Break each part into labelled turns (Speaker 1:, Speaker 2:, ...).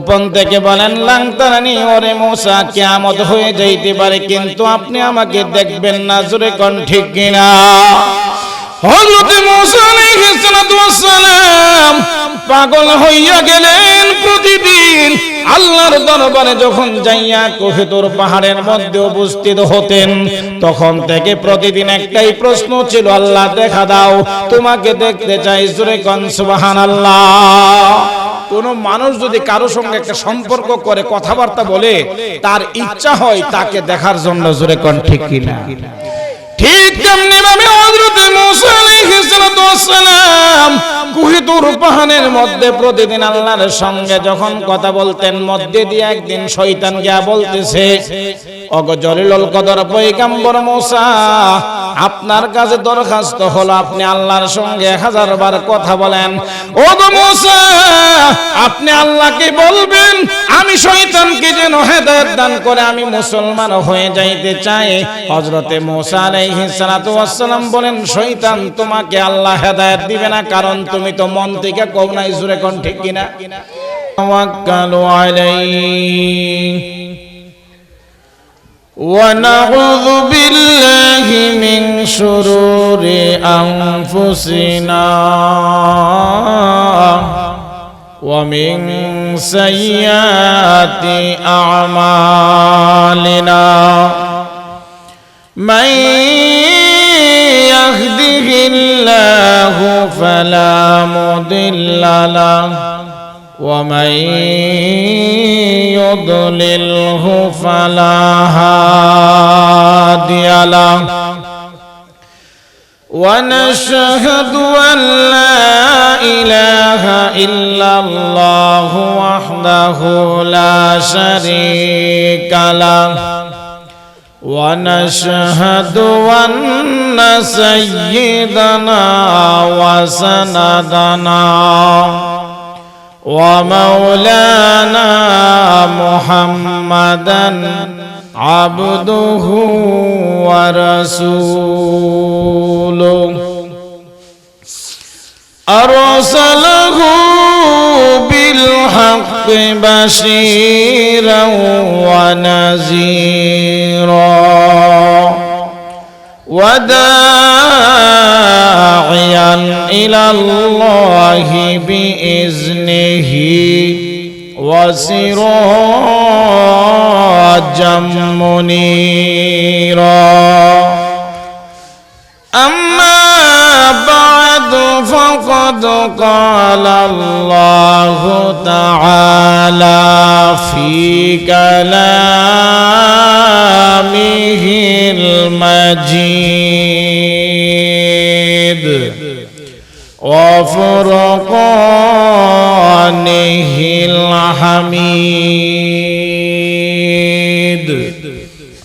Speaker 1: গোপন থেকে বলেন লাং তারানি ওরে মূসা কিয়ামত হয়ে যাইতে পারে কিন্তু আপনি আমাকে দেখবেন না জোরে কোন ঠিক কিনা হযরত মূসা আলাইহিস সালাতু ওয়াস সালাম পাগল হইয়া গেলেন প্রতিদিন আল্লাহর দরবারে যখন যাইয়া কোহিতুর পাহাড়ের মধ্যে উপস্থিত হতেন তখন থেকে প্রতিদিন একটাই প্রশ্ন ছিল আল্লাহ দেখা দাও তোমাকে দেখতে চাই জোরে কোন সুবহানাল্লাহ কোন মানুষ যদি কারো সঙ্গে একটা সম্পর্ক করে কথাবার্তা বলে তার ইচ্ছা হয় তাকে দেখার জন্য জোরে কোন ঠিক কিনা ঠিক তেমনি ভাবে হযরত মূসা আলাইহিস সালাতু ওয়াস সালাম কুহিতুর পাহাড়ের মধ্যে প্রতিদিন আল্লাহর সঙ্গে যখন কথা বলতেন মধ্যে দিয়ে একদিন শয়তান গিয়া বলতেছে ওগো জলিলুল কদর পয়গম্বর মূসা আপনার কাছে দরখাস্ত হলো আপনি আল্লাহর সঙ্গে 1000 বার কথা বলেন ওগো মূসা আপনি আল্লাহকে বলবেন আমি শয়তানকে যেন হেদায়েত দান করে আমি মুসলমান হয়ে যাইতে চাই হযরত মূসা আলাইহিস সালাতু ওয়াস সালাম বলেন শয়তান তোমাকে আল্লাহ হেদায়েত দিবে না কারণ তুমি তো মন থেকে কও নাই জোরে কোন ঠিক কিনা তাওয়াক্কালু আলাইহি ونعوذ بالله من شرور أنفسنا ومن سيئات أعمالنا من يهده الله فلا مضل له ومن يضلله فلا هادي له ونشهد أن لا إله إلا الله وحده لا شريك له ونشهد أن سيدنا وسندنا ومولانا محمدا عبده ورسوله أرسله بالحق بشيرا ونذيرا وداعيا إلى الله بإذنه وسراجا منيرا أما بعد فقد قال الله تعالى في كلامه المجيد وفرقانه الحميد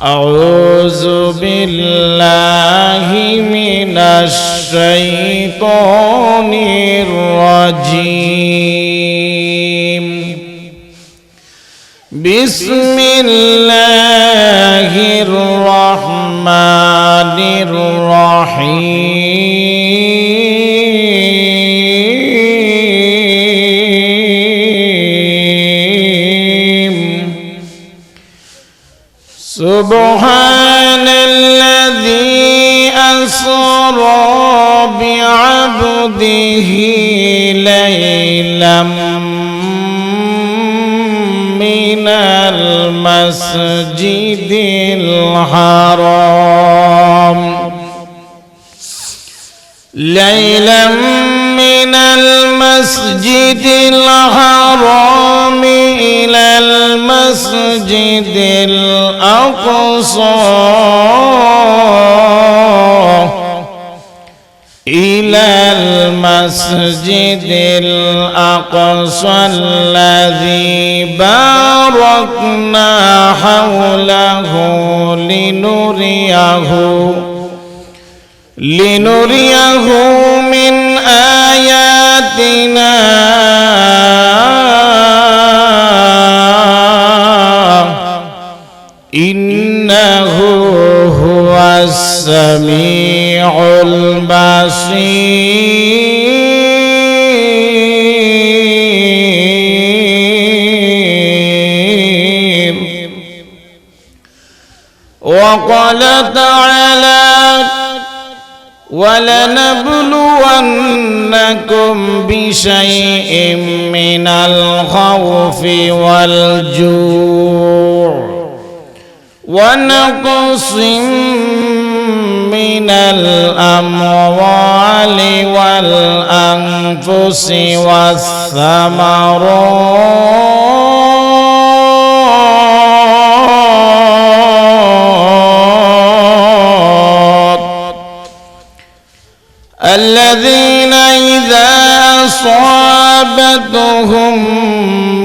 Speaker 1: أعوذ بالله من الشيطان الرجيم بسم الله الرحمن الرحيم سبحان الذي أسرى بعبده ليلا من المسجد الحرام ليلا من المسجد الحرام إلى المسجد الأقصى الذي باركنا حوله لنريه من آياتنا إنه هو السميع البصير وقال تعالى ولنبلونكم بشيء من الخوف والجوع ونقص من الأموال والأنفس والثمرات الذين إذا أصابتهم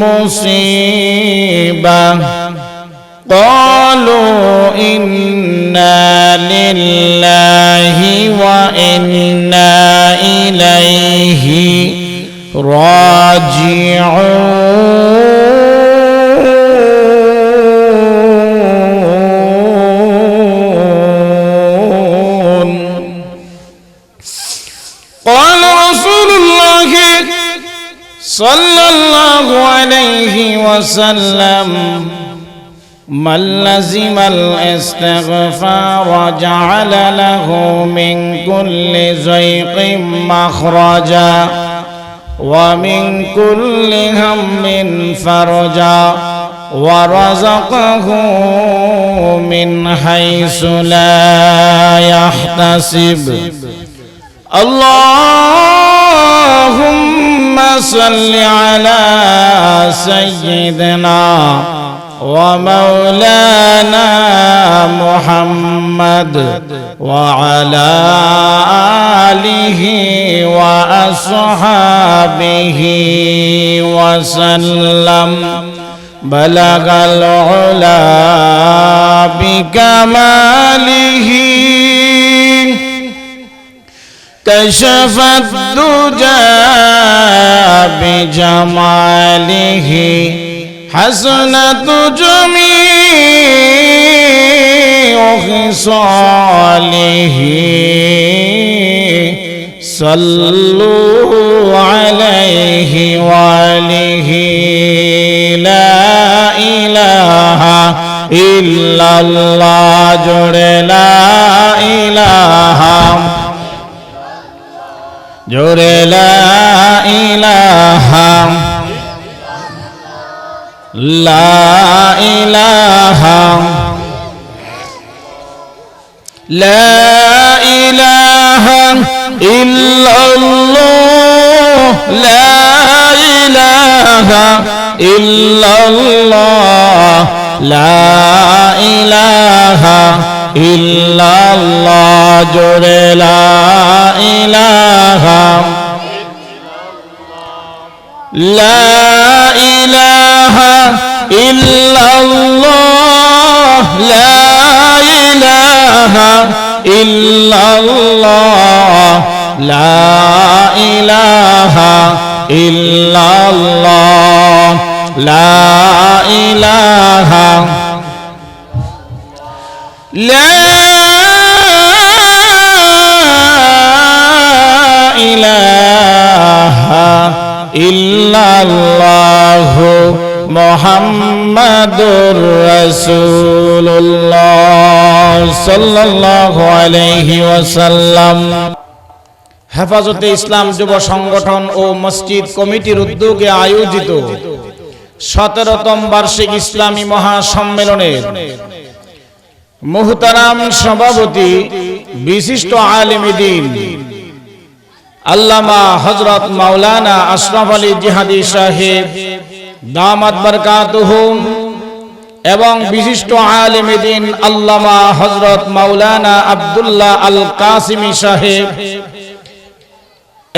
Speaker 1: مصيبة قالوا إنا لله وإنا إليه راجعون. قال رسول الله صلى الله عليه وسلم من لزم الاستغفار جعل له من كل ضيق مخرجا ومن كل هم فرجا ورزقه من حيث لا يحتسب. اللهم صل على سيدنا ومولانا محمد وعلى آله وأصحابه وسلم. بلغ العلا بكماله كشف الدجى بجماله حسنت جميع خصاله. صلوا عليه وآله. لا إله إلا الله. جڑے لا إله جڑے لا إله لا إله لا إله إلا الله. لا إله إلا الله. لا إله إلا الله. جڑے لا إله لا إله إلا الله. لا إله إلا الله. لا إله إلا الله. لا إله لا إله إلا الله মুহাম্মাদুর রাসূলুল্লাহ সাল্লাল্লাহু আলাইহি ওয়াসাল্লাম। হেফাজতে ইসলাম যুব সংগঠন ও মসজিদ কমিটির উদ্যোগে আয়োজিত 17তম বার্ষিক ইসলামী মহাসম্মেলনের মুহতারাম সভাপতি বিশিষ্ট আলেম দ্বীন আল্লামা হযরত মাওলানা আশরাফ আলী জিহাদি সাহেব দামাত বরকাতুহুম এবং বিশিষ্ট আলেম দ্বীন আল্লামা হযরত মাওলানা আব্দুল্লাহ আল কাসিমি সাহেব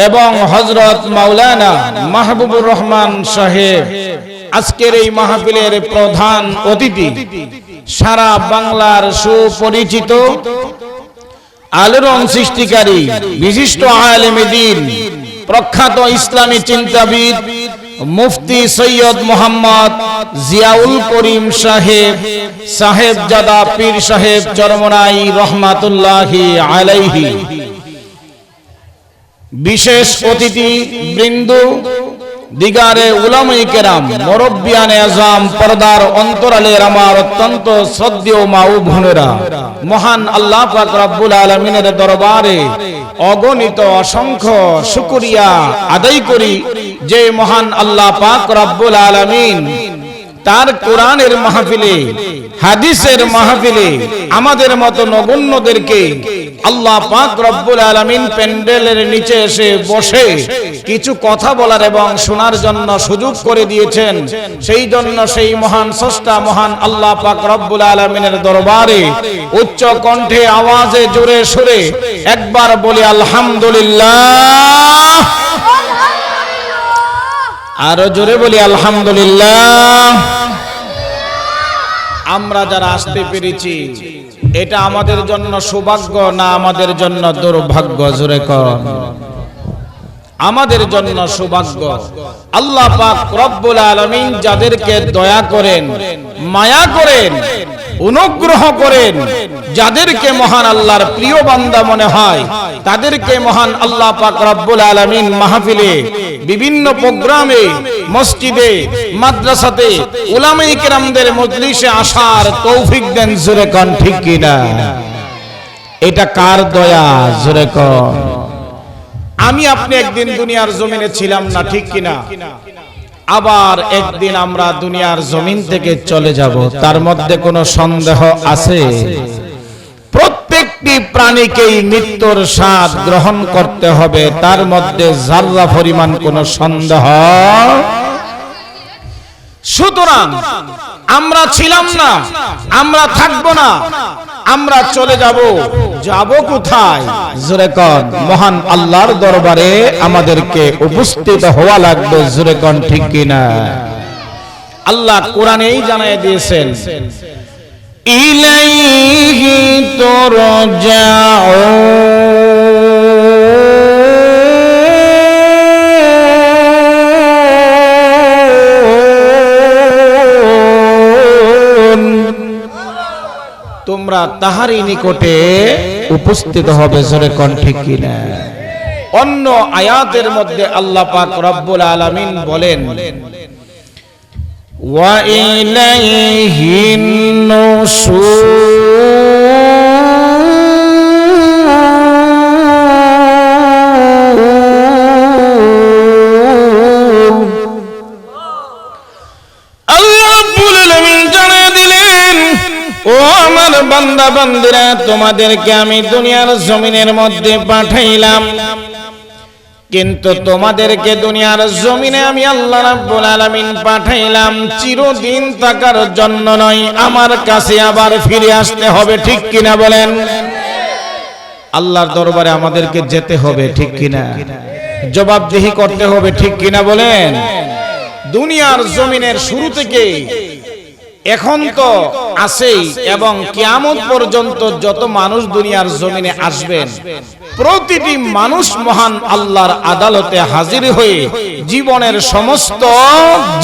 Speaker 1: এবং হযরত মাওলানা মাহবুবুর রহমান সাহেব আজকের এই মাহফিলের প্রধান অতিথি, সারা বাংলার সুপরিচিত আলোড়ন সৃষ্টিকারী বিশিষ্ট আলেম দ্বীন প্রখ্যাত ইসলামী চিন্তাবিদ মুফতি সৈয়দ মোহাম্মদ জিয়াউল করিম সাহেব সাহেবজাদা পীর সাহেব চরমনাই রহমাতুল্লাহি আলাইহি, বিশেষ অতিথি বৃন্দ দিগারে উলামায়ে কেরাম, মুরব্বিয়ানে আযম, পর্দার অন্তরালের আমার অত্যন্ত শ্রদ্ধেয় মা ও বোনেরা, মহান আল্লাহ পাক রব্বুল আলামিনের দরবারে অগণিত অসংখ্য শুকরিয়া আদায় করি যে মহান আল্লাহ পাক রব্বুল আলামিন তার কোরআনের মাহফিলে, হাদিসের মাহফিলে আমাদের মতো নগণ্যদেরকে আল্লাহ পাক রব্বুল আলামিন প্যান্ডেলের নিচে এসে বসে কিছু কথা বলার এবং শোনার জন্য সুযোগ করে দিয়েছেন। সেই জন্য সেই মহান স্রষ্টা মহান আল্লাহ পাক রব্বুল আলামিনের দরবারে উচ্চ কণ্ঠে আওয়াজে জোরে সুরে একবার বলি আলহামদুলিল্লাহ, আরো জোরে বলি আলহামদুলিল্লাহ। আমরা যারা আসতে পেরেছি এটা আমাদের জন্য সৌভাগ্য না আমাদের জন্য দুর্ভাগ্য? জোরে কর। আমাদের জন্য সৌভাগ্য। আল্লাহ পাক রব্বুল আলামিন যাদেরকে দয়া করেন, মায়া করেন, অনুগ্রহ করেন, যাদেরকে মহান আল্লাহর প্রিয় বান্দা মনে হয় তাদেরকে মহান আল্লাহ পাক রব্বুল আলামিন মাহফিলে, বিভিন্ন প্রোগ্রামে, মসজিদে, মাদ্রাসাতে, উলামায়ে কেরামদের মজলিসে আসার তৌফিক দেন। জোরে কোন ঠিক কিনা? এটা কার দয়া? জোরে কোন। আমি আপনি একদিন দুনিয়ার জমিনে ছিলাম না, ঠিক কিনা? আবার একদিন আমরা দুনিয়ার জমিন থেকে চলে যাব, তার মধ্যে কোনো সন্দেহ আছে? প্রত্যেকটি প্রাণীকেই মৃত্যুর স্বাদ গ্রহণ করতে হবে, তার মধ্যে যাররা পরিমাণ কোনো সন্দেহ। সুতরাং আমরা ছিলাম না, আমরা থাকবো না, আমরা চলে যাব। যাব কোথায়? জোরে কোন। মহান আল্লাহর দরবারে আমাদেরকে উপস্থিত হওয়া লাগবে। জোরে কোন ঠিক কিনা? আল্লাহ কোরআনেই জানিয়ে দিয়েছেন, ইলাইহি তুরজাউন, তোমরা তাহারই নিকটে উপস্থিত হবে। জোরে কোন ঠিক কিনা? অন্য আয়াতের মধ্যে আল্লাহ পাক রব্বুল আলামিন বলেন, ওয়া ইলাইহিন নুশুর। আল্লাহ রাব্বুল আলামিন জানিয়ে দিলেন, ও আমার বান্দা বান্দিরা, তোমাদেরকে আমি দুনিয়ার জমিনের মধ্যে পাঠাইলাম, কিন্তু তোমাদেরকে দুনিয়ার জমিনে আমি আল্লাহ রাব্বুল আলামিন পাঠাইলাম চিরদিন থাকার জন্য নয়, আমার কাছে আবার ফিরে আসতে হবে। ঠিক কিনা বলেন? আল্লাহর দরবারে আমাদেরকে যেতে হবে, ঠিক কিনা? জবাবদিহি করতে হবে, ঠিক কিনা বলেন? দুনিয়ার জমিনের শুরু থেকে এখন তো আছেই এবং কিয়ামত পর্যন্ত যত মানুষ দুনিয়ার জমিনে আসবেন, প্রতিটি মানুষ মহান আল্লাহর আদালতে হাজির হয়ে জীবনের সমস্ত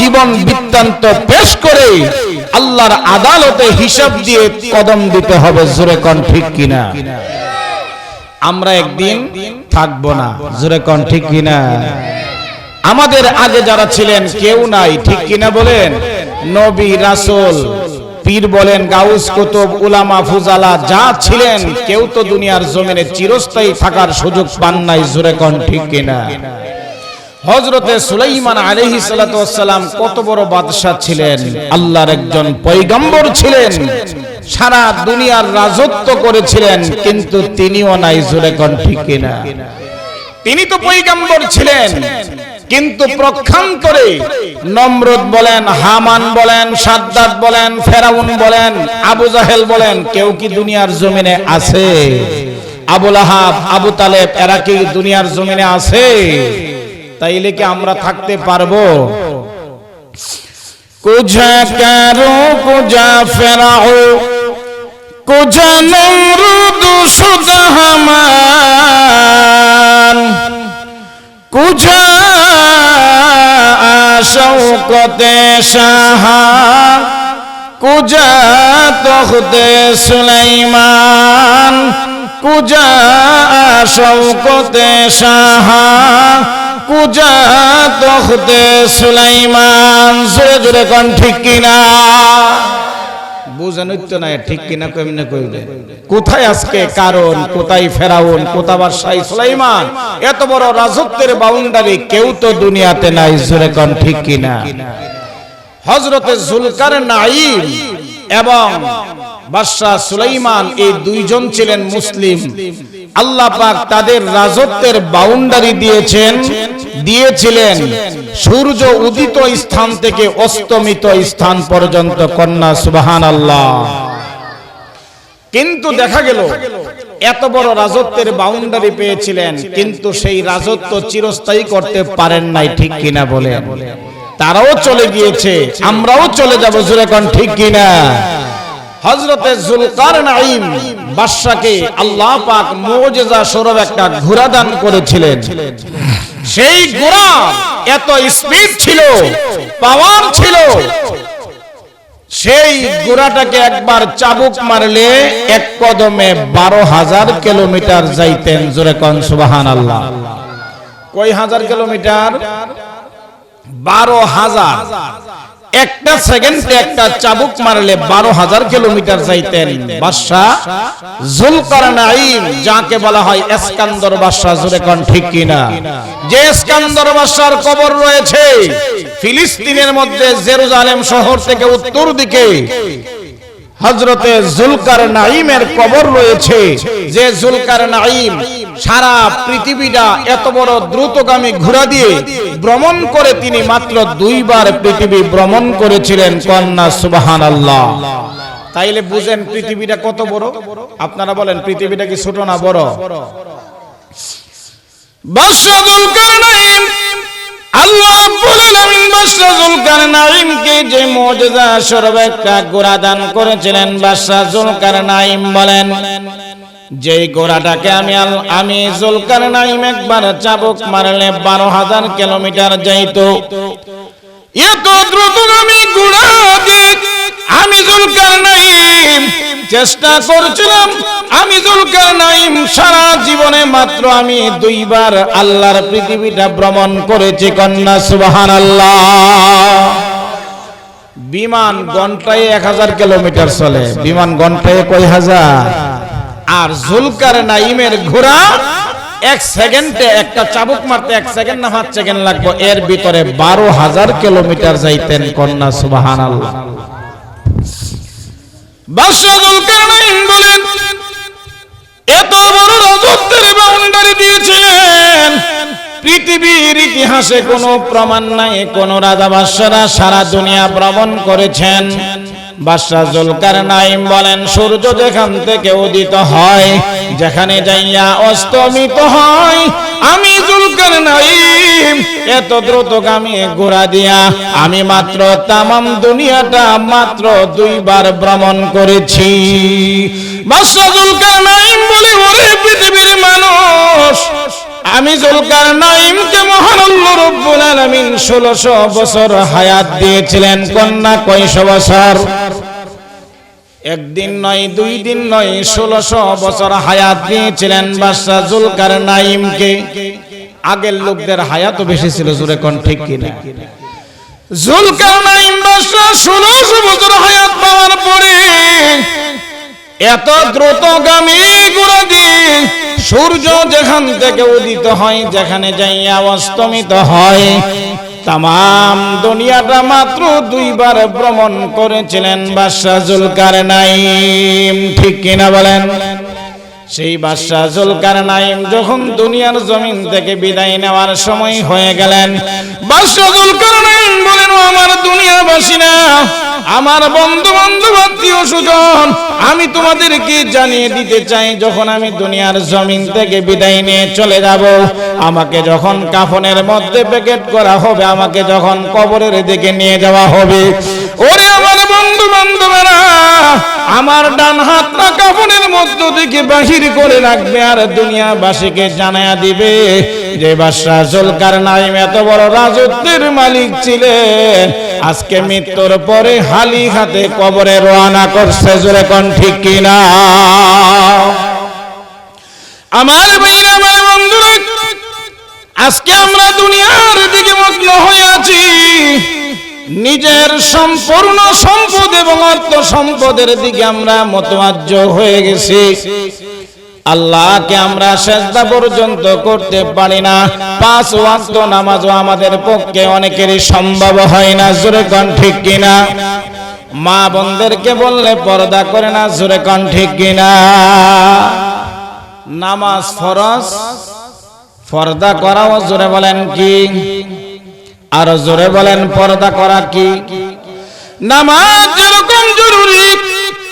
Speaker 1: জীবন বৃত্তান্ত পেশ করে আল্লাহর আদালতে হিসাব দিয়ে কদম দিতে হবে। জোরে কোন ঠিক কিনা? আমরা একদিন থাকবো না। জোরে কোন ঠিক কিনা? আমাদের আগে যারা ছিলেন কেউ নাই, ঠিক কিনা বলেন? নবী, রাসূল, পীর বলেন, গাউস, কুতুব, উলামা, ফুজালা যা ছিলেন কেউ তো দুনিয়ার জমিনে চিরস্থায়ী থাকার সুযোগ পান নাই। জোরে কোন ঠিক কিনা? হযরতে সুলাইমান আলাইহিস সালাতু ওয়াস সালাম কত বড় বাদশা ছিলেন, আল্লাহর একজন পয়গম্বর ছিলেন, সারা দুনিয়ার রাজত্ব করেছিলেন, কিন্তু তিনিও নাই। জোরে কোন ঠিক কিনা? তিনি তো পয়গম্বর ছিলেন, কিন্তু প্রক্ষান্তরে নমরুদ বলেন, হামান বলেন, সাদ্দাত বলেন, ফেরাউন বলেন, আবু জাহেল বলেন, কেউ কি দুনিয়ার জমিনে আছে? আবু লাহাব, আবু তালেব, এরা কি দুনিয়ার জমিনে আছে? তাইলে কি আমরা থাকতে পারবো? কুজা কারো কুজা ফেরাউ, কুজা নমরুদ সুদা হামান, কুজা শওকতে শাহ, কুজা তখতে সুলাইমান, কুজা শওকতে শাহ, কুজা তখতে সুলাইমান, জোরে জোরে কোন ঠিক কিনা? বুঝেন তো না, ঠিক কিনা কেমনে কইবে? কোথায় আজকে কারণ, কোথায় ফেরাউন, কোথা বাদশাহ সুলাইমান? এত বড় রাজত্বের বাউন্ডারি কেউ তো দুনিয়াতে নাই, জোরে কোন ঠিক কিনা? হযরতে জুলকারনাইন এবং বাদশাহ সুলাইমান এই দুইজন ছিলেন মুসলিম। আল্লাহ পাক তাদের রাজত্বের বাউন্ডারি দিয়েছিলেন সূর্য উদিত স্থান থেকে অস্তমিত স্থান পর্যন্ত। কন্যা সুবহানাল্লাহ। কিন্তু দেখা গেল এত বড় রাজত্বের বাউন্ডারি পেয়েছিলেন, কিন্তু সেই রাজত্ব চিরস্থায়ী করতে পারেন নাই, ঠিক কিনা বলেন? তারাও চলে গিয়েছে, আমরাও চলে যাব, জোরে কোন ঠিক কিনা? হযরতে জুলকারনাইন বাদশাকে আল্লাহ পাক মুজিজা স্বরূপ একটা ঘোড়া দান করেছিলেন। সেই ঘোড়া এত স্পিড ছিল, পাওয়ার ছিল, সেই ঘোড়াটাকে একবার চাবুক মারলে এক কদমে 12,000 কিলোমিটার যাইতেন। জোরে কোন সুবহানাল্লাহ। কয় হাজার কিলোমিটার? 12,000। একটা সেকেন্ডে একটা চাবুক মারলে 12,000 কিলোমিটার যাইতেন বাদশা জুলকারনাইন, যাকে বলা হয় ইস্কান্দর বাদশা। জোরে কোন ঠিক কিনা? যে ইস্কান্দর বাদশার কবর রয়েছে ফিলিস্তিনের মধ্যে জেরুজালেম শহর থেকে উত্তর দিকে, হযরতে জুলকারনাইনের কবর রয়েছে। যে জুলকারনাইন সারা পৃথিবীটা এত বড় দ্রুতগামী ঘোড়া দিয়ে ভ্রমণ করে তিনি মাত্র 2 বার পৃথিবী ভ্রমণ করেছিলেন। কন্যা সুবহানাল্লাহ। তাইলে বুঝেন পৃথিবীটা কত বড়। আপনারা বলেন পৃথিবীটা কি ছোট না বড়? বাদশা জুলকারনাইন, আল্লাহ রাব্বুল আলামিন বাদশা জুলকারনাইনকে যে মুজিজা স্বরূপ একটা ঘোড়া দান করেছিলেন, বাদশা জুলকারনাইন বলেন যে ঘোড়াটাকে আমি জুলকারনাইন একবার চাবুক মারলে 12,000 কিলোমিটার যাইতো। এত দ্রুতগামী ঘোড়া দিয়ে আমি জুলকারনাইন চেষ্টা করছিলাম। আমি জুলকারনাইন সারা জীবনে মাত্র আমি 2 বার আল্লাহর পৃথিবীটা ভ্রমণ করেছি। কন্যা সুবহানাল্লাহ। বিমান ঘন্টায় 1000 কিলোমিটার চলে, বিমান ঘন্টায় কয় হাজার? আর জুলকারনাইনের ঘোড়া 1 সেকেন্ডে একটা চাবুক মারতে 1 সেকেন্ড না 5 সেকেন্ড লাগবে, এর ভিতরে 12,000 কিলোমিটার যাইতেন। কন্যা সুবহানাল্লাহ। বাদশা জুলকারনাইন বলেন এত বড় রাজত্বের বাউন্ডারি দিয়েছিলেন, পৃথিবীর ইতিহাসে কোনো প্রমাণ নাই কোন রাজা বাদশারা সারা দুনিয়া ভ্রমণ করেছেন। বাদশা জুলকারনাইন বলেন সূর্য যেখান থেকে উদিত হয়, যেখানে যাইয়া অস্তমিত হয়, আমি জুলকারনাইন এত দ্রুতগামী ঘোড়া দিয়া আমি মাত্র তামাম দুনিয়াটা মাত্র 2 বার ভ্রমণ করেছি। বাদশা জুলকারনাইন বলে ওরে পৃথিবীর মানুষ, আমি জুলকারনাইনকে মহান আল্লাহ রাব্বুল আলামিন 1600 বছর হায়াত দিয়েছিলেন। কন্যা কয়শো বছর? একদিন নয়, 2 দিন নয়, 1600 বছর হায়াত দিয়েছিলেন বাদশা জুলকারনাইনকে। আগের লোকদের হায়াতও বেশি ছিল, জোরে কোন ঠিক কিনা? জুলকারনাইন বাদশা 1600 বছর হায়াত পাওয়ার পরে এত দ্রুতগামী ঘোড়া দিয়ে সূর্য যেখান থেকে উদিত হয়, যেখানে যাইয়া অস্তমিত হয়, তামাম দুনিয়াটা মাত্র 2 বার ভ্রমণ করেছিলেন বাদশা জুলকারনাইন। ঠিক কিনা বলেন? সেই বাদশা জুলকারনাইন যখন দুনিয়ার জমিন থেকে বিদায় নেওয়ার সময় হয়ে গেলেন, বাদশা জুলকারনাইন বলেন আমার দুনিয়াবাসীরা, আমার বন্ধু বান্ধব আত্মীয় স্বজন, আমি তোমাদেরকে জানিয়ে দিতে চাই যখন আমি দুনিয়ার জমিন থেকে বিদায় নিয়ে চলে যাব, আমাকে যখন কাফনের মধ্যে প্যাকেট করা হবে, আমাকে যখন কবরের দিকে নিয়ে যাওয়া হবে, ওরে আমার বন্ধু বান্ধবেরা, আমার ডান হাতটা কাফনের মধ্য থেকে বাহির করে রাখবে আর দুনিয়াবাসীকে জানায়া দিবে যে বাদশা জুলকারনাইন এত বড় রাজত্বের মালিক ছিলেন, আজকে মৃত্যুর পরে খালি হাতে কবরে রওনা করছে। জোরে কোন ঠিক কিনা? আমার ভাইরা, আমার বন্ধুরা, আজকে আমরা দুনিয়ার দিকে মগ্ন হয়ে আছি, নিজের সম্পূর্ণ সম্পদ এবং অর্থ সম্পদের দিকে আমরা মতওয়াজ্জ হয়ে গেছি। আল্লাহকে আমরা সিজদা পর্যন্ত করতে পারি না। 5 ওয়াক্ত নামাজও আমাদের পক্ষে অনেকেরই সম্ভব হয় না। জোরে কোন ঠিক কিনা? মা বোনদেরকে বললে পর্দা করে না। জোরে কোন ঠিক কিনা? নামাজ ফরজ, পর্দা করাও জোরে বলেন কি? আর জোরে বলেন পর্দা করা কি? নামাজ যেরকম জরুরি,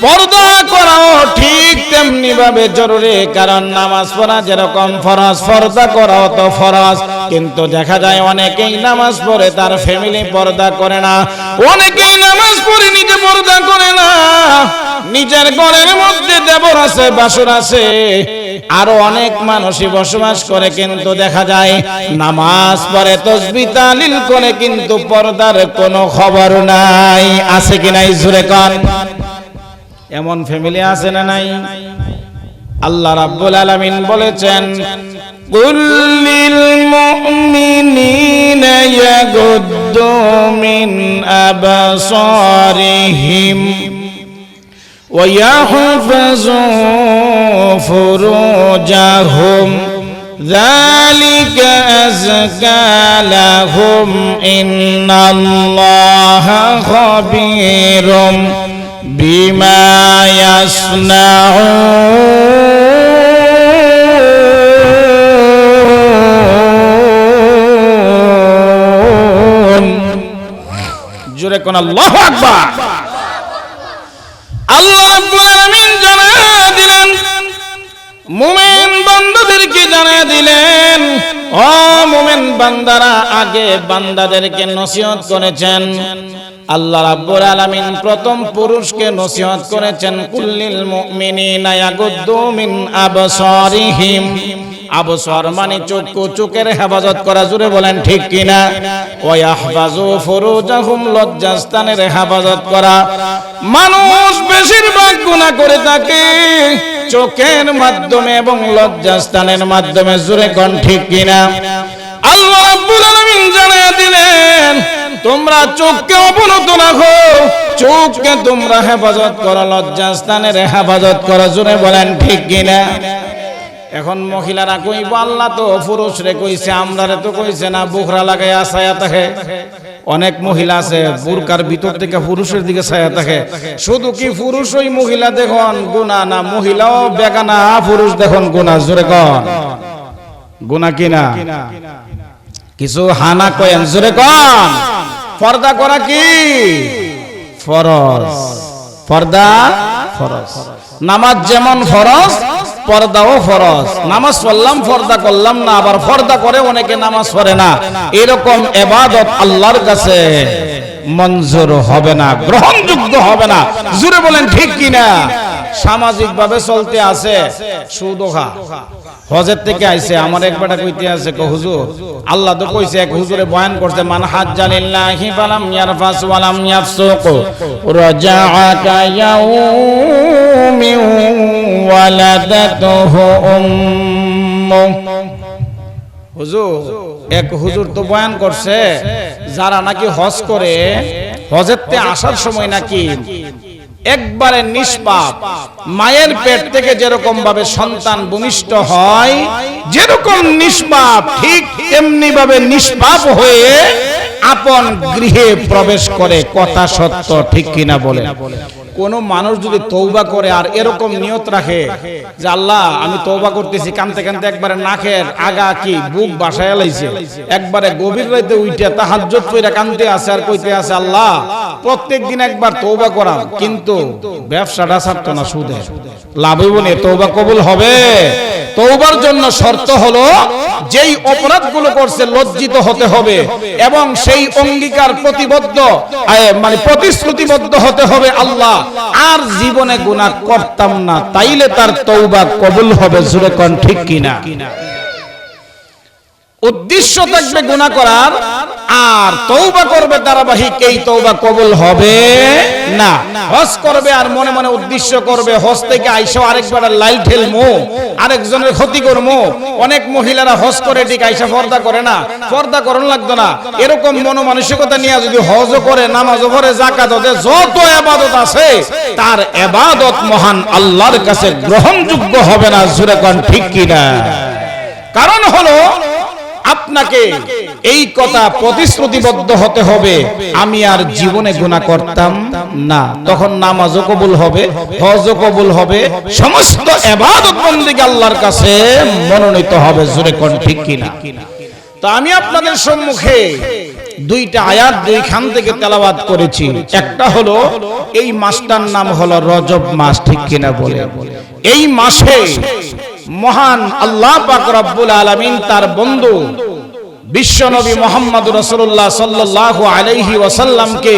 Speaker 1: পর্দা করাও ঠিক তেমনি ভাবে জরুরি। কারণ নামাজ পড়া যেরকম ফরজ, পর্দা করাও তো ফরজ। কিন্তু দেখা যায় অনেকেই নামাজ পড়ে তার ফ্যামিলি পর্দা করে না, অনেকেই নামাজ পড়ে নিজে পর্দা করে না। নিজের ঘরের মধ্যে দেবর আছে, বাসর আছে, আরো অনেক মানুষই বসবাস করে, কিন্তু দেখা যায় নামাজ পড়ে তাসবিহ তাহলিল করে কিন্তু পর্দার কোনো খবর নাই। আছে কি নাই? জোরে কোন। এমন ফ্যামিলি আছে না নাই? আল্লাহ রাব্বুল আলামিন বলেছেন, কুল্লিল মুমিনিনা ইয়াগুদ্দু মিন আবসারিহিম ওয়া ইয়াহফাযু ফুরুজাহুম যালিকা আযকা লাহুম ইন্নাল্লাহা খাবীরুম বিমা ইয়াসনাউন। জোরে কোন আল্লাহু আকবার। আল্লাহ রাব্বুল আলামিন জানায়া দিলেন, মুমিন বান্দাদেরকে জানায়া দিলেন, ও মুমিন বান্দারা, আগে বান্দাদেরকে নসিহত করেছেন। আল্লাহ রাব্বুল আলামিন প্রথম পুরুষকে নসিহত করেছেন, কুল্লিল মুমিনিনা ইয়াগুদ্দু মিন আবসারিহিম। আবসার মানে চক্ষু, চোখের হেফাজত করা। জোরে বলেন ঠিক কিনা? ওয়া ইয়াহফাযু ফুরুজাহুম, লজ্জাস্থানের হেফাজত করা। মানুষ বেশিরভাগ গুনাহ করে থাকে চোখের মাধ্যমে এবং লজ্জাস্থানের মাধ্যমে। জোরে কোন ঠিক কিনা? আল্লাহ রাব্বুল আলামিন জানায়া দিলেন, তোমরা চোখকে অবনত রাখো, চোখকে তোমরা হেফাজত করো, লজ্জাস্থানের হেফাজত করো। জোরে বলেন ঠিক কিনা? এখন মহিলারা কইব, আল্লাহ তো পুরুষ রে কইছে, আমরারে তো কইছে না। বুকরা লাগাইয়া ছায়া থাকে। অনেক মহিলা আছে বুরকার ভিতর থেকে পুরুষের দিকে ছায়া থাকে। শুধু কি পুরুষ ওই মহিলা দেখুন গুনাহ না, মহিলাও বেগানা, পুরুষ দেখুন গুনাহ। জোরে কোন গুনাহ কিনা? কিছু হানা কয়েন। জোরে কোন। পর্দা করা কি ফরজ? পর্দা ফরজ। নামাজ যেমন ফরজ, পর্দাও ফরজ। নামাজ পড়লাম, পর্দা করলাম না, আবার পর্দা করে অনেকে নামাজ পড়ে না। এরকম ইবাদত আল্লাহর কাছে মঞ্জুর হবে না, গ্রহণযোগ্য হবে না। জোরে বলেন ঠিক কিনা? সামাজিক ভাবে চলতে আছে সুদ খা। হজের থেকে আইছে, আমার একবারটা কইতে আছে, হুজুর আল্লাহ তো কইছে, এক হুজুরে বয়ান করছে, মান হাজ্জা লিল্লাহি ফালাম ইয়ারফাস ওয়ালাম ইয়াফসুক রাজাআকা ইয়াউমি ওয়ালাদাতুহু উম্মু। হুজুর এক হুজুর তো বয়ান করছে, যারা নাকি হজ করে, হজেতে আসার সময় নাকি একবারে নিষ্পাপ, মায়ের পেট থেকে যেরকম ভাবে সন্তান ভূমিষ্ঠ হয়, যেরকম নিষ্পাপ, ঠিক তেমনি ভাবে নিষ্পাপ হয়ে আপন গৃহে প্রবেশ করে। কথা সত্য, ঠিক কিনা বলে? কোন মানুষ যদি তওবা করে আর এরকম নিয়ত রাখে যে আল্লাহ আমি তওবা করতেছি, কানতে কানতে একবারে নাকের আগা কি বুক বাসায় লাইছে, একবারে গভীর রাতে উইঠা তাহাজ্জুদ কইরা কানতে আছে আর কইতে আছে আল্লাহ প্রত্যেকদিন একবার তওবা করা, কিন্তু ব্যবসাটা ছাড়তো না, সুদে লাভ হইব না, তওবা কবুল হবে? তওবার জন্য শর্ত হলো যেই অপরাধগুলো করছে লজ্জিত হতে হবে এবং সেই অঙ্গীকার প্রতিবদ্ধ মানে প্রতিশ্রুতিবদ্ধ হতে হবে, আল্লাহ আর জীবনে গুনাহ করতাম না, তাইলে তার তওবা কবুল হবে। জোরে কোন ঠিক কিনা? উদ্দেশ্য থাকবে গুনাহ করার আর তওবা করবে ধারাবাহিক, এই তওবা কবুল হবে না, হজ করবে আর মনে মনে উদ্দেশ্য করবে হজ থেকে আইসা আরেকবার লাইল ঠেলমু, আরেকজনের ক্ষতি করমু। অনেক মহিলারা হজ করে ঠিক আইসা পর্দা করে না, পর্দা করন লাগতো না, এরকম মনোমানসিকতা নিয়ে যদি হজও করে, নামাজও পড়ে, যাকাত দেয়, যত ইবাদত আছে তার ইবাদত মহান আল্লাহর কাছে গ্রহণযোগ্য হবে না। জোরে কোন ঠিক কিনা? কারণ হলো আপনাকে এই কথা প্রতিশ্রুতিবদ্ধ হতে হবে, আমি আর জীবনে গুনাহ করতাম না, তখন নামাজও কবুল হবে, হজও কবুল হবে, সমস্ত ইবাদত বন্দেগী আল্লাহর কাছে মনোনীত হবে। জোরে কোন ঠিক কিনা? তো আমি আপনাদের সম্মুখে দুইটা আয়াত দুইখান থেকে তেলাওয়াত করেছি। একটা হলো এই মাসটার নাম হলো রজব মাস, ঠিক কিনা বলে? এই মাসে মহান আল্লাহ পাক রব্বুল আলামিন তার বন্ধু বিশ্বনবী মুহাম্মদ রাসূলুল্লাহ সাল্লাল্লাহু আলাইহি ওয়াসাল্লামকে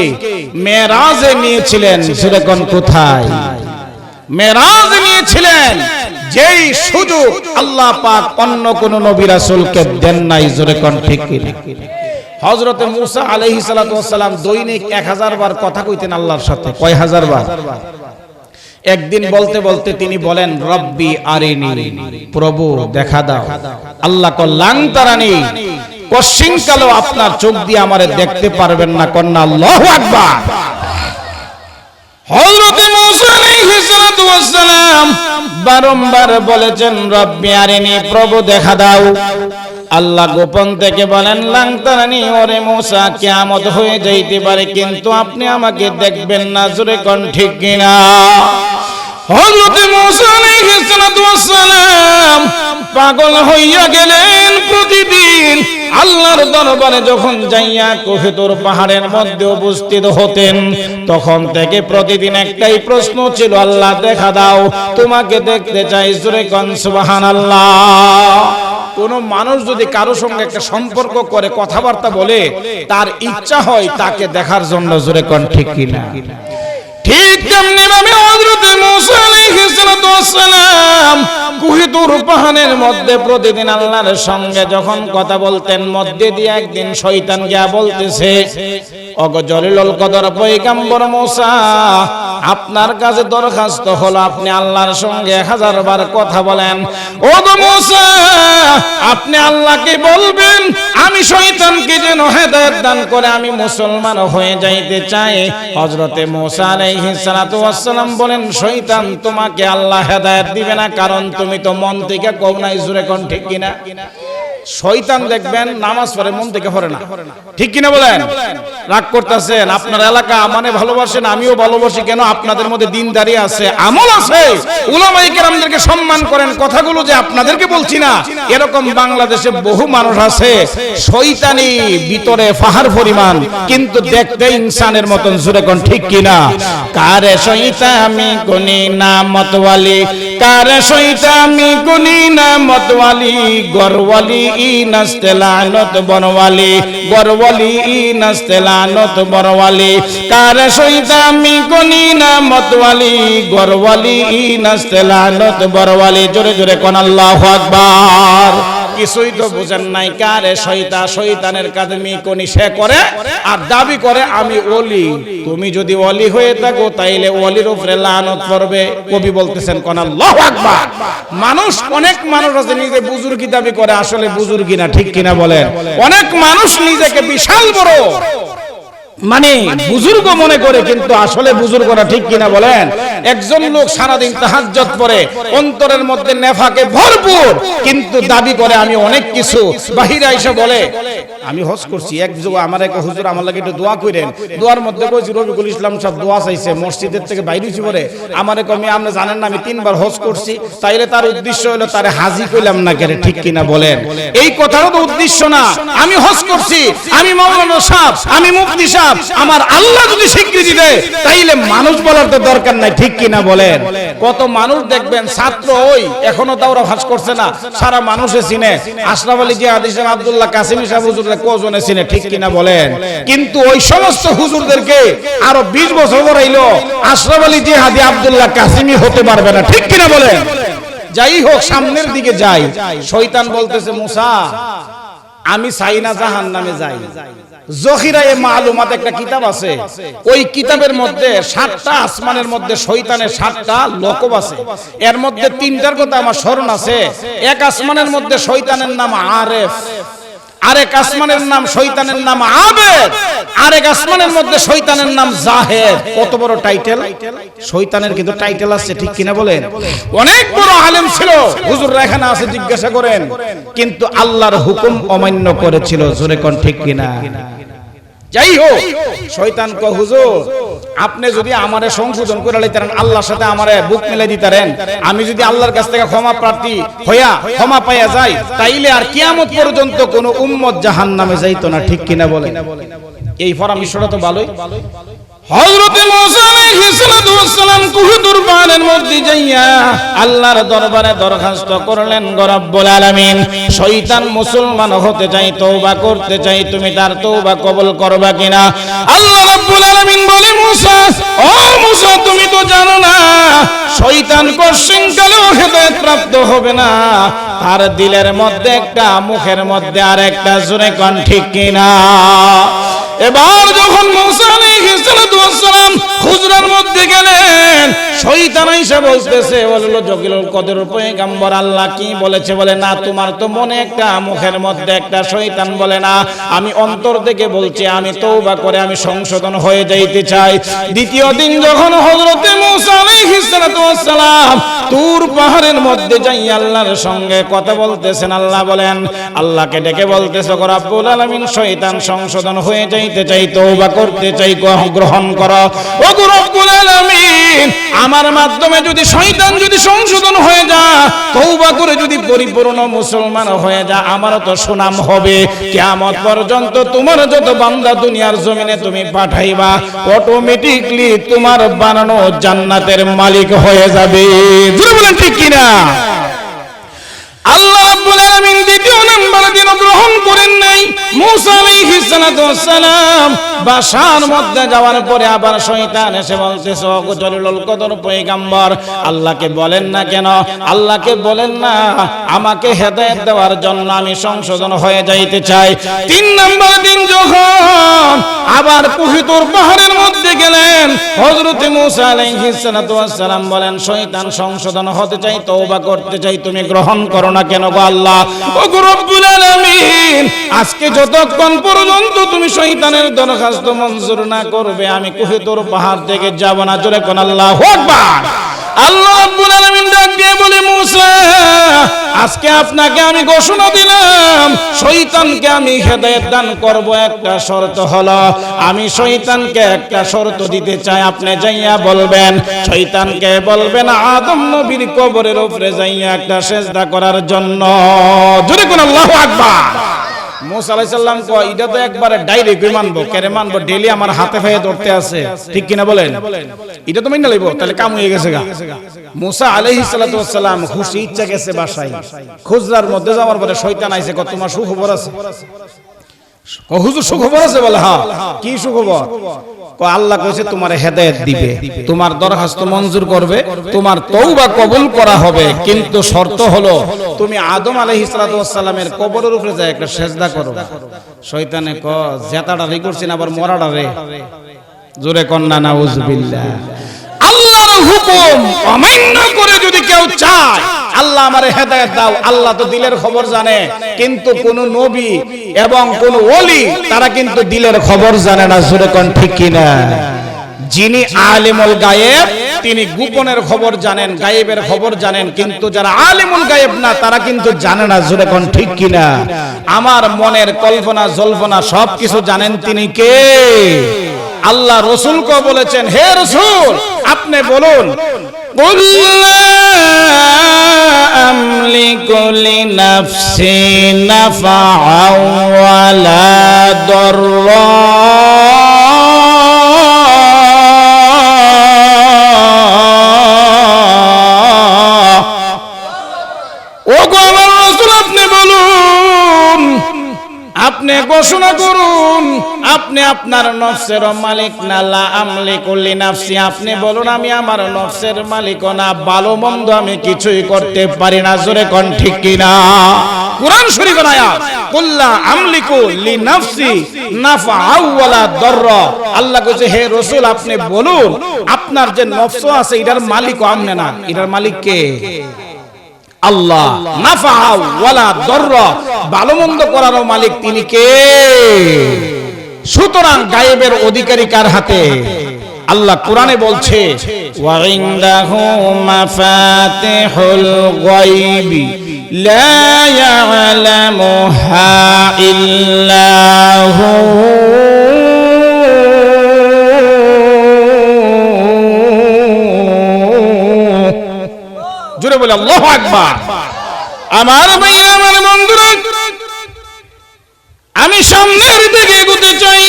Speaker 1: মেরাজে নিয়েছিলেন। জোরে কোন কোথায়? মেরাজে নিয়েছিলেন, যেই সুযোগ আল্লাহ পাক অন্য কোন নবী রাসূলকে দেন নাই। জোরে কোন ঠিক কিনা? হযরতে মূসা আলাইহিস সালাতু ওয়াস সালাম দৈনিক 1000 বার কথা কইতেন আল্লাহর সাথে। কয় হাজার বার? একদিন বলতে বলতে তিনি বলেন, রব্বি আরিনি, প্রভু দেখা দাও। আল্লাহ কল্যাণ তারানি, কশিন কালো আপনার চোখ দিয়ে আমারে দেখতে পারবেন না। কন্যা আল্লাহু আকবার। হযরতে মূসা আলাইহিস সালাতু ওয়াস সালাম বারংবার বলেছেন, রব্বি আরিনি, প্রভু দেখা দাও। আল্লাহ গোপন থেকে বলেন, লাংতারানি, ওরে মূসা কিয়ামত হয়ে যাইতে পারে কিন্তু আপনি আমাকে দেখবেন না। জোরে কোন ঠিক কিনা? হযরতে মূসা আলাইহিস সালাতু ওয়াস সালাম পাগল হইয়া গেলেন। প্রতিদিন আল্লাহর দরবারে যখন যাইয়া কোহিতুর পাহাড়ের মধ্যে উপস্থিত হতেন, তখন থেকে প্রতিদিন একটাই প্রশ্ন ছিল, আল্লাহ দেখা দাও, তোমাকে দেখতে চাই। জোরে কোন সুবহানাল্লাহ। কোন মানুষ যদি কারো সঙ্গে একটা সম্পর্ক করে, কথাবার্তা বলে, তার ইচ্ছা হয় তাকে দেখার জন্য। জোরে কোন ঠিক কিনা? ঠিক তেমনি ভাবে হযরতে মূসা আলাইহিস সালাতু ওয়াস সালাম কুহিতুর পাহাড়ের মধ্যে প্রতিদিন আল্লাহর সঙ্গে যখন কথা বলতেন, মধ্যে দিয়ে একদিন শয়তান গিয়া বলতেছে, ওগো জলিলুল কদর পয়গম্বর মূসা, আপনার কাছে দরখাস্ত হলো আপনি আল্লাহর সঙ্গে 1000 বার কথা বলেন। ওগো মূসা, আপনি আল্লাহকে বলবেন আমি শয়তানকে যেন হেদায়েত দান করে আমি মুসলমান হয়ে যাইতে চাই। হযরতে মূসা আলাইহিস সালাতু ওয়াস সালাম বলেন, শয়তান তোমাকে আল্লাহ হেদায়েত দিবে না, কারণ তুমি তো মন থেকে কও নাই। জোরে কোন ঠিক কিনা? শয়তান দেখবেন নামাজ পড়ে মন থেকে পড়ে না, ঠিক কিনা বলেন? রাগ করতেছেন, আপনার এলাকা মানে ভালোবাসেন, আমিও ভালোবাসি, কেন? আপনাদের মধ্যে দিনদারি আছে, আমল আছে, উলামায়ে কেরামদেরকে সম্মান করেন। কথাগুলো যে আপনাদেরকে বলছি না, এরকম বাংলাদেশে বহু মানুষ আছে, শয়তানি ভিতরে পাহাড় পরিমাণ, কিন্তু দেখতে ইনসানের মতন। জোরে কোন ঠিক কিনা? কারে শয়তানি কোনি না মতওয়ালি, কারে শয়তানি কোনি না মতওয়ালি, গরওয়ালি ই নাস্তে লানত বনওয়ালি, গরওয়ালি ই নাস্তে লানত বনওয়ালি, কারে শয়তানি কোনি না মতওয়ালি, গরওয়ালি ই নাস্তে লানত বনওয়ালি। জোরে জোরে কোন আল্লাহু আকবার। কিছুই তো বুঝেন নাই। কারে শয়তানের কাছে কোনি সে করে আর দাবি করে আমি ওলি। তুমি যদি ওলি হয়ে থাকো তাইলে ওলির উপরে লানত পড়বে। কবি বলতেছেন কোন আল্লাহু আকবার। মানুষ, অনেক মানুষ আছে নিজে বুজুর্গি দাবি করে, আসলে বুজুর্গি না, ঠিক কিনা বলেন? অনেক মানুষ নিজেকে বিশাল বড় মানে বুজুর্গ মনে করে, কিন্তু আসলে বুজুর্গ না, ঠিক কিনা বলেন? একজন লোক সারাদিন তাহাজ্জুদ পড়ে, অন্তরের মধ্যে নেফাকে ভরপুর, কিন্তু দাবি করে আমি অনেক কিছু। বাহিরে এসে বলে আমি হজ করছি। এক যুগ আমার এক হুজুর আমার লাগে একটু দোয়া করেন। দোয়ার মধ্যে কইছি রবিকুল ইসলাম সব দোয়া চাইছে, মসজিদের থেকে বাইরে হইছি পরে আমারে কমি, আপনি জানেন না আমি 3 বার হজ করছি। তাইলে তার উদ্দেশ্য হলো তারে হাজি কইলাম না কেন, ঠিক কিনা বলেন? এই কথারও তো উদ্দেশ্য না। আমি হজ করছি, আমি মাওলানা সাহেব, আমি মুফতি সাহেব, আমার আল্লাহ যদি স্বীকৃতি দেয় তাইলে মানুষ বলার তো দরকার নাই, ঠিক কিনা বলেন? কত মানুষ দেখবেন ছাত্র ওই এখনো দাওরা হজ করছে না, সারা মানুষে চিনে। আশরাফ আলী জিহাদি সাহেব, আব্দুল্লাহ কাসিমি সাহেব হুজুরকে কজনে চিনে, ঠিক কিনা বলেন? কিন্তু ওই সমস্ত হুজুরদেরকে আরো 20 বছর পরাইলো আশরাফ আলী জিহাদি আব্দুল্লাহ কাসিমি হতে পারবে না, ঠিক কিনা বলেন? যাই হোক, সামনের দিকে যাই। শয়তান বলতেছে, মুসা আমি চাই না জাহান্নামে যাই, জখিরায়ে মালুমাত একটা কিতাব আছে, ওই কিতাবের মধ্যে 7টা আসমানের মধ্যে শয়তানের 7টা লকব আছে। এর মধ্যে 3টার কথা আমার স্মরণ আছে। এক আসমানের মধ্যে শয়তানের নাম আরেফ, আরেক আসমানের নাম শয়তানের নাম আবেদ, আরেক আসমানের মধ্যে শয়তানের নাম জাহেদ। কত বড় টাইটেল! শয়তানের কিন্তু টাইটেল আছে, ঠিক কিনা বলেন? অনেক বড় আলেম ছিল, হুজুররা এখানে আছে, জিজ্ঞাসা করেন। কিন্তু আল্লাহর হুকুম অমান্য করেছিল, জোরে কোন ঠিক কিনা? যাই হোক, শয়তান কয় হুজুর আপনি যদি আমারে সংশোধন করে লইতেন, আল্লাহর সাথে আমারে বুক মিলাই দিতেন, আমি যদি আল্লাহর কাছ থেকে ক্ষমা প্রার্থী হইয়া ক্ষমা পাইয়া যাই, তাইলে আর কিয়ামত পর্যন্ত কোন উম্মত জাহান্নামে যাইতো না, ঠিক কিনা বলেন? এই পরামর্শটা তো ভালোই। হযরত মুসা আলাইহিস সালাতু ওয়াস সালাম কুহুর পাহাড়ের মধ্যে যাইয়া আল্লাহর দরবারে দরখাস্ত করলেন, গো রব্বুল আলামিন, শয়তান মুসলমান হতে চাই, তওবা করতে চাই, তুমি তার তওবা কবুল করবা কিনা? আল্লাহ রাব্বুল আলামিন বলে, মুসা, ও মুসা, তুমি তো জানো না শয়তান কোশ্চিন কালেও হেদায়েত প্রাপ্ত হবে না, তার দিলের মধ্যে একটা, মুখের মধ্যে আরেকটা, জোরে কোন ঠিক কিনা? এবার যখন মুসা আলাইহিস সালাতু ওয়াস সালাম হুজরার মধ্যে গেলেন, শয়তান এসে বলতেছে, বলল, জগিলুল কদর পয়গম্বর, আল্লাহ কি বলেছে? বলে, না, তোমার তো মনে একটা, মুখের মধ্যে একটা। শয়তান বলে, না, আমি অন্তর থেকে বলছি, আমি তওবা করে আমি সংশোধন হয়ে যাইতে চাই। দ্বিতীয় দিন যখন হযরতে মুসা আলাইহিস সালাতু ওয়াস সালাম তুর পাহাড়ের মধ্যে যাই আল্লাহর সঙ্গে কথা বলতেছেন, আল্লাহ বলেন, আল্লাহকে ডেকে বলতেছে, গো রব্বুল আলামিন, শয়তান সংশোধন হয়ে যাইতে চাই, তওবা করতে চাই, গ্রহণ করো। ও গো রব্বুল আলামিন, আমার মাধ্যমে যদি শয়তান যদি সংশোধন হয়ে যায়, তওবা করে যদি পরিপূর্ণ মুসলমান হয়ে যায়, আমারও তো সুনাম হবে। কিয়ামত পর্যন্ত তোমার যত বান্দা দুনিয়ার জমিনে তুমি পাঠাইবা, অটোমেটিকলি তোমার বানানো জান্নাতের মালিক হয়ে যাবে। জোরে বলেন ঠিক কিনা? আল্লাহ রাব্বুল আলামিন দ্বিতীয় নাম্বার দিন গ্রহণ করেন নাই। মুসা আলাইহিস সালাতু ওয়াস সালাম বাসার মধ্যে যাওয়ার পরে আবার শয়তান এসে বলতেছে, ও জলিলুল কদর পয়গম্বর, আল্লাহকে বলেন না কেন? আল্লাহকে বলেন না আমাকে হেদায়েত দেওয়ার জন্য, আমি সংশোধন হয়ে যাইতে চাই। 3 নাম্বার দিন যখন আবার কুহিতুর পাহাড়ের মধ্যে গেলেন, হযরত মুসা আলাইহিস সালাতু ওয়াস সালাম বলেন, শয়তান সংশোধন হতে চাই, তওবা করতে চাই, তুমি গ্রহণ করো না কেন গো আল্লাহ? ও গো রব্বুল আলামিন, আজকে যতক্ষণ পর্যন্ত তুমি শয়তানের দরখাস্ত মঞ্জুর না করবে, আমি কুহিতুর পাহাড় থেকে যাব না। জোরে কোন আল্লাহু আকবার। আল্লাহ রাব্বুল আলামিন ডাক দিয়ে বলে, মুসা, আজকে আপনাকে আমি ঘোষণা দিলাম, শয়তানকে আমি হেদায়েত দান করব। একটা শর্ত হলো, আমি শয়তানকে একটা শর্ত দিতে চাই, আপনি যাইয়া বলবেন, শয়তানকে বলবেন আদম নবীর কবরের উপরে যাইয়া একটা সিজদা করার জন্য। জোরে কোন আল্লাহু আকবার। মুসা আলাইহিস সালাম কয়, এটা তো একবারে ডাইরেক্ট মানবো, কেরে মানবো? ডেইলি আমার হাতে পায়ে ধরতে আছে, ঠিক কিনা বলেন? এটা তো মাইনা লইব, তাহলে কাম হয়ে গেছে গা। মুসা আলাইহিস সালাতু ওয়াস সালাম খুশি ইচ্ছা গেছে বাসায়। খুজরার মধ্যে যাওয়ার পরে শয়তান আইছে, কত তোমার সুখবর আছে? ও হুজুর সুখবর আছে? বলে, হ্যাঁ। কি সুখবর? আল্লাহ কইছে তোমার হেদায়েত দিবে, তোমার দরখাস্ত মঞ্জুর করবে, তোমার তওবা কবুল করা হবে, কিন্তু শর্ত হলো তুমি আদম আলাইহিস সালাতু ওয়াস সালামের কবরের উপরে যায় একটা সিজদা করো। শয়তানে কয়, জেতাটা রে করছিস আবার মরাটা রে? জোরে কোন না নাউজুবিল্লাহ। আল্লাহর হুকুম অমান্য করে যদি কেউ চায়, আল্লাহ আমারে হেদায়েত দাও, আল্লাহ তো দিলের খবর জানে, কিন্তু কোন নবী এবং কোন ওলি তারা কিন্তু দিলের খবর জানে না। জোরে কোন ঠিক কিনা? যিনি আলিমুল গায়েব, তিনি গোপনের খবর জানেন, গায়েবের খবর জানেন, কিন্তু যারা আলিমুল গায়েব না, তারা কিন্তু জানে না। জোরে কোন ঠিক কিনা? আমার মনের কল্পনা জল্পনা সবকিছু জানেন তিনি কে? আল্লাহ রাসূলকে বলেছেন, হে রাসূল, আপনি বলুন, কুল লা আমলিকু লিনাফসি নাফআও ওয়ালা দাররা ও গো আমার রাসূল, আপনি বলুন, আপনি ঘোষণা করুন, আপনি আপনার নফসের মালিক না? লা আমলিকু লিনাফসি, আপনি বলুন আমি আমার নফসের মালিক না, ভালো মন্দ আমি কিছুই করতে পারি না। জোরে কোন ঠিক কিনা? কুরআন শরীফের আয়াত। কুল্লা আমলিকু লিনাফসি নাফআ ওয়ালা দাররা। আল্লাহ কইছে হে রাসূল আপনি বলুন আপনার যে নফস আছে এটার মালিক আপনি না, এটার মালিক কে? আল্লাহ। নাফআ ওয়ালা দাররা, ভালো মন্দ করারও মালিক তিনি কে? সুতরাং গায়েবের অধিকারী কার হাতে? আল্লাহ কোরআনে বলছে ওয়া ইনদাহু মাফাতিহুল গায়বি লা ইয়ালামুহা ইল্লাহু জোরে বলে আল্লাহু আকবার। আমার ভাই আমার বন্ধুরা, আমি সামনের দিকে এগোতে চাই।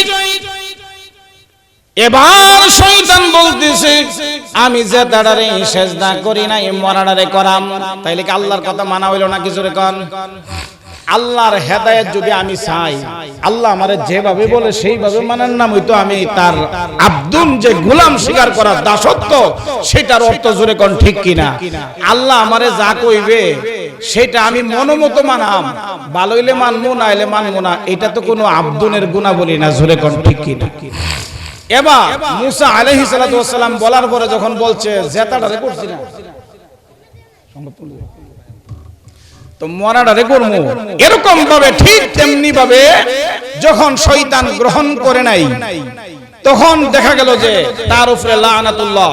Speaker 1: এবার শয়তান বলতেছে আমি যে তাড়ারে সেজদা করি নাই মরাড়ারে করাম, তাইলে কি আল্লাহর কথা মানা হইল না? কিছু রে কোন আল্লাহর হেদায়েত যদি আমি চাই, আল্লাহ আমারে যেভাবে বলে সেইভাবে মানার নাম হইতো আমি তার আব্দুন, যে গোলাম স্বীকার করার দাসত্ব, সেটার অর্থ জোরে কোন ঠিক কিনা? আল্লাহ আমারে যা কইবে সেটা আমি মনোমতো মানাম, ভালো হইলে মানবো না হইলে মানবো না, এটা তো কোনো আব্দুনের গুনাহ বলি না, জোরে কোন ঠিক কিনা? এবার মুসা আলাইহিস সালাতু ওয়াস সালাম বলার পরে যখন বলছে জেতাটারে করছি না তো মরাটারে করমু, এরকম ভাবে ঠিক তেমনি ভাবে যখন শয়তান গ্রহণ করে নাই তখন দেখা গেল যে তার উপরে লানাতুল্লাহ,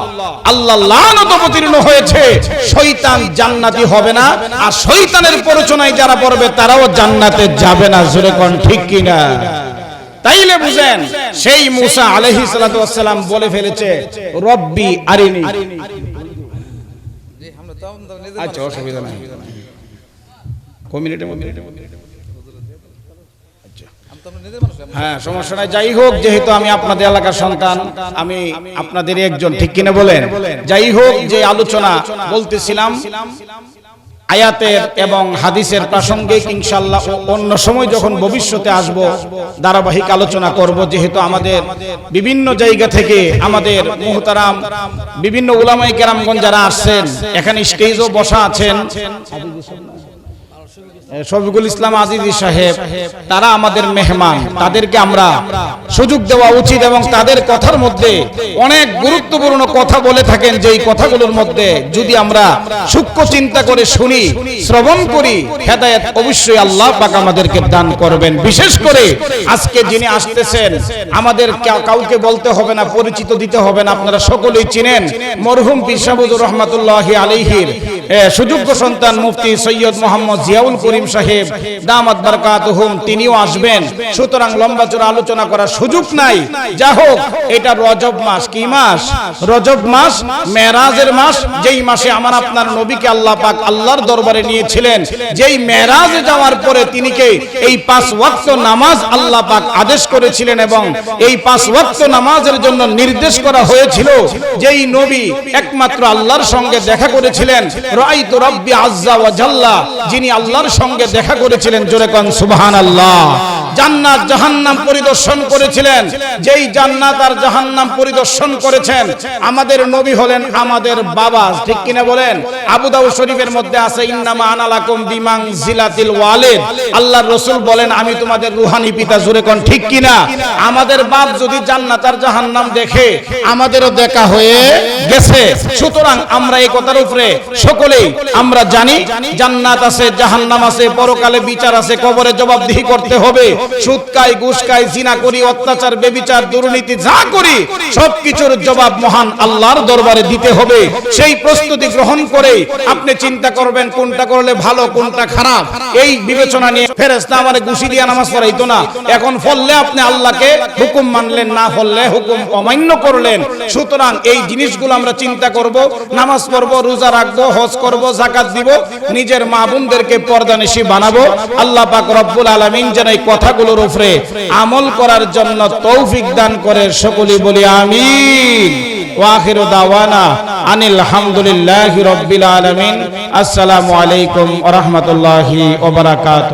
Speaker 1: আল্লাহ লানত অবতীর্ণ হয়েছে। শয়তান জান্নাতি হবে না, আর শয়তানের প্ররোচনায় যারা পড়বে তারাও জান্নাতে যাবে না, জোরে কোন ঠিক কিনা? তাইলে বুঝেন সেই মুসা আলাইহিস সালাতু ওয়াস সালাম বলে ফেলেছে রব্বি আরিনি। আচ্ছা অসুবিধা নাই, হ্যাঁ সমস্যা নাই। যাই হোক, যেহেতু আমি আপনাদের এলাকার সন্তান, আমি আপনাদের একজন, ঠিক কিনা বলেন? যাই হোক, যে আলোচনা বলতেছিলাম আয়াতের এবং হাদিসের প্রাসঙ্গিক, ইনশাআল্লাহ অন্য সময় যখন ভবিষ্যতে আসব ধারাবাহিক আলোচনা করব। যেহেতু আমাদের বিভিন্ন জায়গা থেকে আমাদের মুহতারাম বিভিন্ন উলামায়ে কেরামগণ যারা আসছেন, এখানে স্টেজও বসা আছেন, শফিকুল ইসলাম আজিজি সাহেব, তারা আমাদের মেহমান, তাদেরকে আমরা সুযোগ দেওয়া উচিত। এবং তাদের কথার মধ্যে অনেক গুরুত্বপূর্ণ কথা বলে থাকেন, যেই কথাগুলোর মধ্যে যদি আমরা সূক্ষ্ম চিন্তা করে শুনি, শ্রবণ করি, হেদায়েত অবশ্যই আল্লাহ পাক আমাদেরকে দান করবেন। বিশেষ করে আজকে যিনি আসতেছেন, আমাদের কাউকে বলতে হবে না, পরিচিত দিতে হবে না, আপনারা সকলেই চিনেন মরহুম পীর সাহেব হুজুর রাহমাতুল্লাহি আলাইহির সুযোগ্য সন্তান মুফতি সৈয়দ মোহাম্মদ জিয়াউল করিম সাহেব দামাত বারাকাতুহুম, তিনিও আসবেন। সুতরাং লম্বা চড়া আলোচনা করার সুযোগ নাই। যা হোক, এটা রজব মাস, কি মাস? রজব মাস, মেরাজের মাস, যেই মাসে আমার আপনার নবীকে আল্লাহ পাক আল্লাহর দরবারে নিয়েছিলেন, যেই মেরাজে যাওয়ার পরে তিনিকে এই 5 ওয়াক্ত নামাজ আল্লাহ পাক আদেশ করেছিলেন এবং এই 5 ওয়াক্ত নামাজের জন্য নির্দেশ করা হয়েছিল। যেই নবী একমাত্র আল্লাহর সঙ্গে দেখা করেছিলেন, রাআইতু রাব্বি আযজা ওয়া জাল্লা, যিনি আল্লাহর সঙ্গে দেখা করেছিলেন, জোরে কোন সুবহানাল্লাহ। জান্নাত জাহান্নাম পরিদর্শন করেছিলেন, যেই জান্নাত আর জাহান্নাম পরিদর্শন করেছেন আমাদের নবী হলেন আমাদের বাবা, ঠিক কিনা বলেন? আবু দাউদ শরীফের মধ্যে আছে ইন্নামা আনা লাকুম বিমানজিলাতিল ওয়ালিদ, আল্লাহর রাসূল বলেন আমি তোমাদের রূহানি পিতা, জোরে কোন ঠিক কিনা? আমাদের বাপ যদি জান্নাত আর জাহান্নাম দেখে, আমাদেরও দেখা হয়ে গেছে। সুতরাং আমরা এই কথার উপরে সকলেই আমরা জানি জান্নাত আছে, জাহান্নাম আছে, পরকালে বিচার আছে, কবরে জবাবদিহি করতে হবে। সুদ খাই, ঘুষ খাই, জিনা করি, অত্যাচার, ব্যভিচার, দুর্নীতি যা করি সবকিছুর জবাব মহান আল্লাহর দরবারে দিতে হবে। সেই প্রস্তুতি গ্রহণ করে আপনি চিন্তা করবেন কোনটা করলে ভালো, কোনটা খারাপ, এই বিবেচনা নিয়ে। ফেরেশতা আমারে ঘুষি দিয়া নামাজ পড়াইতো না, এখন ফললে আপনি আল্লাহকে হুকুম মানলেন, না ফললে হুকুম অমান্য করলেন। সুতরাং এই জিনিসগুলো আমরা চিন্তা করব, নামাজ পড়ব, রোজা রাখবো, হজ করব, যাকাত দিব, নিজের মা বোনদেরকে পর্দানিশী বানাবো। আল্লাহ পাক রব্বুল আলামিন যেন এই কথাগুলোর উপরে আমল করার জন্য তৌফিক দান করে, সকলেই বলি আমিন। ওয়া আখিরু দাওয়ানা আনিল হামদুলিল্লাহি রাব্বিল আলামিন। আসসালামু আলাইকুম ওয়া রাহমাতুল্লাহি ওয়া বারাকাতুহু।